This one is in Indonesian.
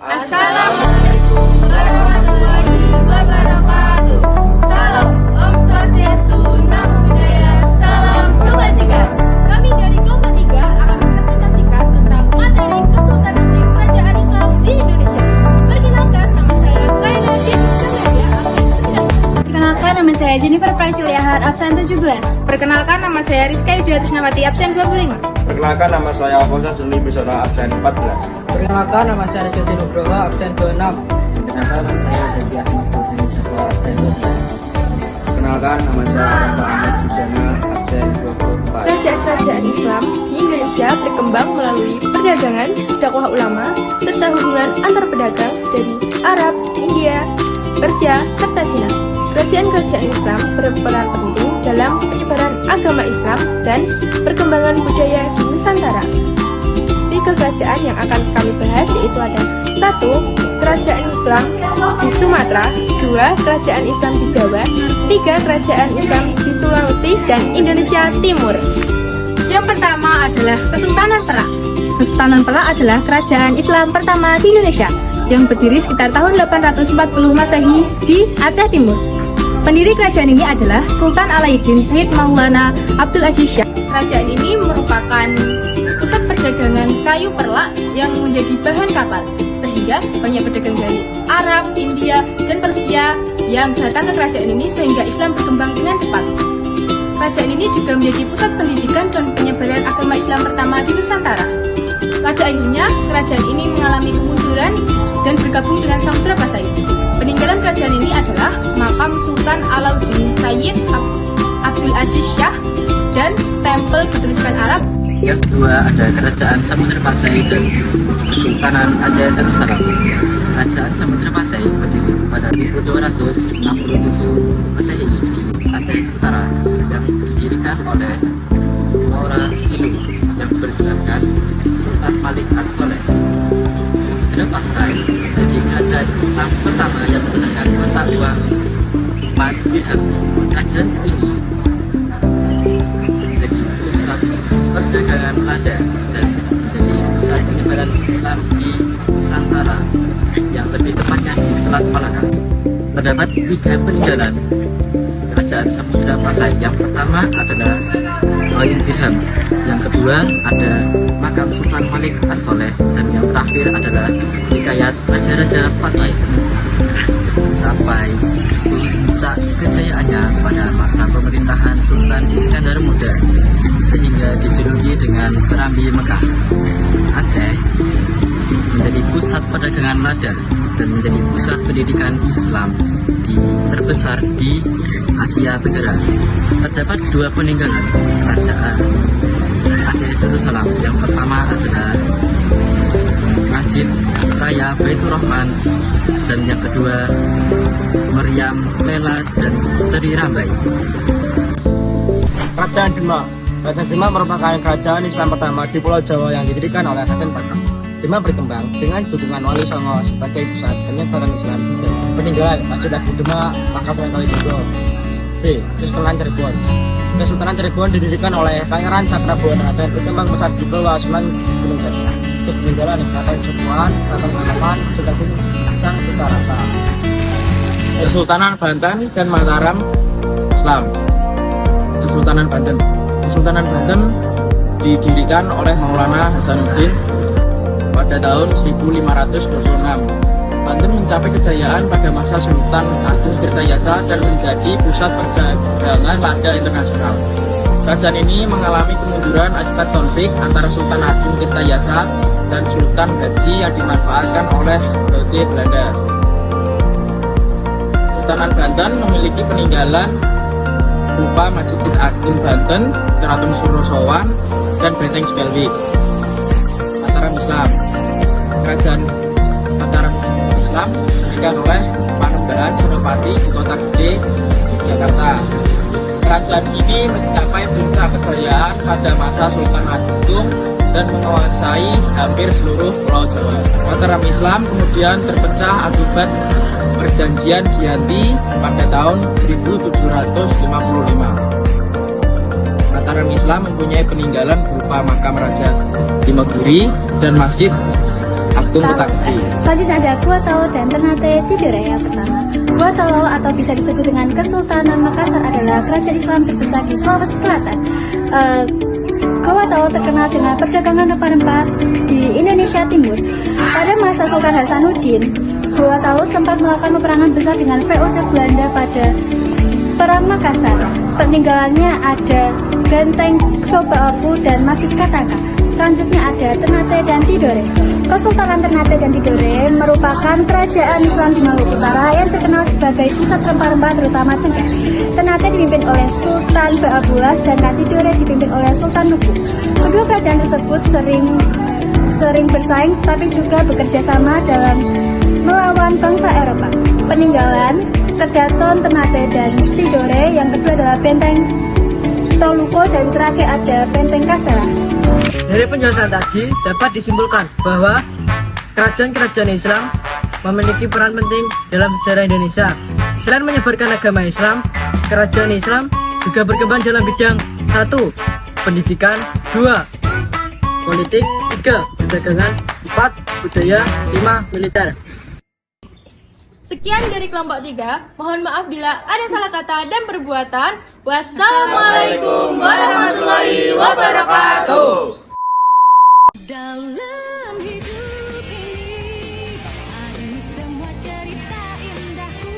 Assalamualaikum warahmatullahi wabarakatuh. Salam, Om Swastiastu, Namo Buddhaya, salam kebajikan. Kami dari kelompok 3 akan mempresentasikan tentang materi Kesultanan Kerajaan Islam di Indonesia. Perkenalkan, nama saya Kaila Jennifer. Perkenalkan, nama saya Jennifer Praiciliahar, absen 17. Perkenalkan, nama saya Rizka Yudiatri Snawati, absen 25. Perkenalkan, nama saya Alfonso Juni Bisono, absen 14. Perkenalkan, nama saya Rizky Nugroho, absen 26. Perkenalkan, nama saya Zaki Ahmad Nurdin Syafwa, absen 12. Perkenalkan, nama saya Raka Ahmad Susana, absen 24. Kerajaan-kerajaan Islam di Indonesia berkembang melalui perdagangan, dakwah ulama, serta hubungan antar pedagang dari Arab, India, Persia, serta Cina. Kerajaan-kerajaan Islam berperan penting dalam penyebaran agama Islam dan perkembangan budaya di Nusantara. 3 kerajaan yang akan kami bahas yaitu ada 1. Kerajaan Islam di Sumatera, 2. Kerajaan Islam di Jawa, 3. Kerajaan Islam di Sulawesi dan Indonesia Timur. Yang pertama adalah Kesultanan Perak. Kesultanan Perak adalah kerajaan Islam pertama di Indonesia yang berdiri sekitar tahun 840 Masehi di Aceh Timur. Pendiri kerajaan ini adalah Sultan Alauddin Syed Maulana Abdul Aziz Shah. Kerajaan ini merupakan pusat perdagangan kayu perlak yang menjadi bahan kapal, sehingga banyak pedagang dari Arab, India, dan Persia yang datang ke kerajaan ini sehingga Islam berkembang dengan cepat. Kerajaan ini juga menjadi pusat pendidikan dan penyebaran agama Islam pertama di Nusantara. Pada akhirnya, kerajaan ini mengalami kemunduran dan bergabung dengan Samudra Pasai. Peninggalan kerajaan ini adalah makam Sultan Alauddin Syed Abdul Aziz Shah dan stempel bertuliskan Arab. Yang kedua ada Kerajaan Samudra Pasai dan Kesultanan Aceh Darussalam. Kerajaan Samudra Pasai berdiri pada 1267 Masehi di Aceh Utara yang didirikan oleh Maura Silu yang bergelarkan Sultan Malik As-Soleh. Samudra Pasai jadi kerajaan Islam pertama yang menggunakan mata uang emas dirham. Kerajaan ini menjadi pusat perdagangan lada dan menjadi pusat penyebaran Islam di Nusantara, yang lebih tepatnya di Selat Malaka. Terdapat 3 peninggalan Kerajaan Samudra Pasai. Yang pertama adalah koin dirham, yang kedua ada makam Sultan Malik As-Soleh, dan yang terakhir adalah hikayat Raja-Raja Pasai sampai puncak kejayaannya pada masa pemerintahan Sultan Iskandar Muda, sehingga dijuluki dengan Serambi Mekah. Aceh menjadi pusat perdagangan lada dan menjadi pusat pendidikan Islam terbesar di Asia Tenggara. Terdapat 2 peninggalan kerajaan Aceh Darussalam. Yang pertama adalah Masjid Raya Baitur Rahman, dan yang kedua Meriam Lela dan Seri Rambai. Kerajaan Demak. Kerajaan Demak merupakan kerajaan Islam pertama di Pulau Jawa yang didirikan oleh Raden Paku. Demak berkembang dengan dukungan Wali Songo sebagai pusat penyebaran Islam di Jawa. Peninggalan Masjid Agung Demak, Makam Sunan Kalijogo. B. Kesultanan Cirebon. Kesultanan Cirebon didirikan oleh Pangeran Cakrabuana dan berkembang besar di bawah Sunan Gunung Jati. Peninggalan Keraton Sepuan, Keraton Kanoman, Sultan Gunung Sang Sutarasa. Kesultanan Banten dan Mataram Islam. Kesultanan Banten. Kesultanan Banten didirikan oleh Maulana Hasanuddin pada tahun 1526. Banten mencapai kejayaan pada masa Sultan Agung Tirtayasa dan menjadi pusat perdagangan lada internasional. Kerajaan ini mengalami kemunduran akibat konflik antara Sultan Agung Tirtayasa dan Sultan Gaji yang dimanfaatkan oleh Doce Belanda. Kesultanan Banten memiliki peninggalan berupa Masjid Agung Banten, Keraton Surosowan, dan Benteng Spelwijk. Mataram Islam. Kerajaan Mataram Islam didirikan oleh Panembahan Senopati di Kota Gede, Jakarta. Kerajaan ini mencapai puncak kejayaan pada masa Sultan Agung dan menguasai hampir seluruh Pulau Jawa. Mataram Islam kemudian terpecah akibat perjanjian Giyanti pada tahun 1755. Mataram Islam mempunyai peninggalan berupa makam Raja Timogiri dan Masjid Agung Kota Gede. Selanjutnya ada Gua Talau dan Ternate Tidore yang pertama. Gua Talau atau bisa disebut dengan Kesultanan Makassar adalah kerajaan Islam terbesar di Sulawesi Selatan. Gua Talau terkenal dengan perdagangan rempah-rempah di Indonesia Timur. Pada masa Sultan Hasanuddin, Gua Talau sempat melakukan peperangan besar dengan VOC Belanda pada Perang Makassar. Peninggalannya ada Benteng Sobaopu dan Masjid Kataka. Selanjutnya ada Ternate dan Tidore. Kesultanan Ternate dan Tidore merupakan kerajaan Islam di Maluku Utara yang terkenal sebagai pusat rempah-rempah terutama cengkeh. Ternate dipimpin oleh Sultan Ba'abullah dan Tidore dipimpin oleh Sultan Nuku. Kedua kerajaan tersebut sering bersaing tapi juga bekerja sama dalam melawan bangsa Eropa. Peninggalan Kedaton, Ternate dan Tidore, yang kedua adalah Benteng Toluko dan terakhir ada Benteng Kasera. Dari penjelasan tadi dapat disimpulkan bahwa kerajaan-kerajaan Islam memiliki peran penting dalam sejarah Indonesia. Selain menyebarkan agama Islam, kerajaan Islam juga berkembang dalam bidang 1. Pendidikan, 2. Politik, 3. Perdagangan, 4. Budaya, 5. Militer. Sekian dari kelompok 3. Mohon maaf bila ada salah kata dan perbuatan. Wassalamualaikum warahmatullahi wabarakatuh. Dalam hidup ini ada semua cerita indahku.